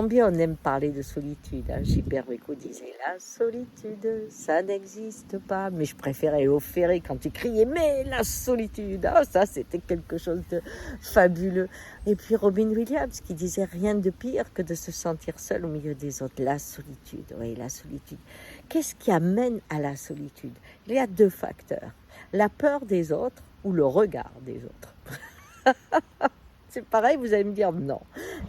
Combien on aime parler de solitude, hein. Gilbert Bécaud disait la solitude, ça n'existe pas. Mais je préférais Léo Ferré quand il criait mais la solitude, ah, ça c'était quelque chose de fabuleux. Et puis Robin Williams qui disait rien de pire que de se sentir seul au milieu des autres. La solitude, oui, la solitude. Qu'est-ce qui amène à la solitude? Il y a 2 facteurs, la peur des autres ou le regard des autres. C'est pareil, vous allez me dire non.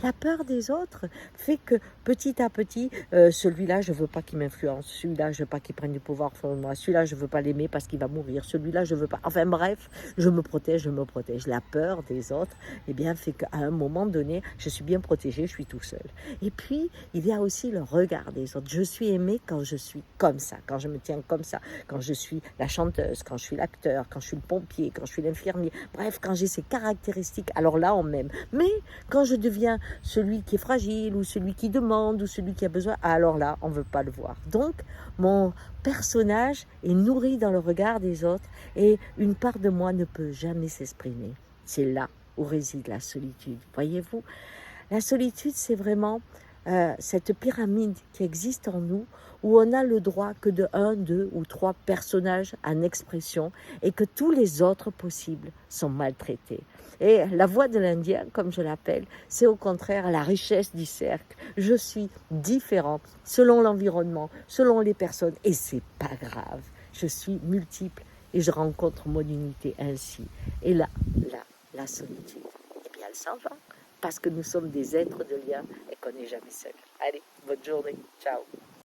La peur des autres fait que petit à petit, celui-là, je veux pas qu'il m'influence, celui-là, je veux pas qu'il prenne du pouvoir sur moi, celui-là, je veux pas l'aimer parce qu'il va mourir, celui-là, je veux pas. Enfin bref, je me protège, je me protège. La peur des autres, eh bien, fait qu'à un moment donné, je suis bien protégée, je suis tout seul. Et puis, il y a aussi le regard des autres. Je suis aimée quand je suis comme ça, quand je me tiens comme ça, quand je suis la chanteuse, quand je suis l'acteur, quand je suis le pompier, quand je suis l'infirmier. Bref, quand j'ai ces caractéristiques, alors là, on m'aime. Mais quand je deviens celui qui est fragile ou celui qui demande ou celui qui a besoin, alors là, on ne veut pas le voir. Donc, mon personnage est nourri dans le regard des autres et une part de moi ne peut jamais s'exprimer. C'est là où réside la solitude. Voyez-vous, la solitude, c'est vraiment cette pyramide qui existe en nous où on a le droit que de 1, 2 ou 3 personnages en expression et que tous les autres possibles sont maltraités. Et la voix de l'Indien, comme je l'appelle, c'est au contraire la richesse du cercle. Je suis différent selon l'environnement, selon les personnes et c'est pas grave. Je suis multiple et je rencontre mon unité ainsi. Et là, la solitude, eh bien elle s'en va parce que nous sommes des êtres de lien et qu'on n'est jamais seul. Allez, bonne journée, ciao.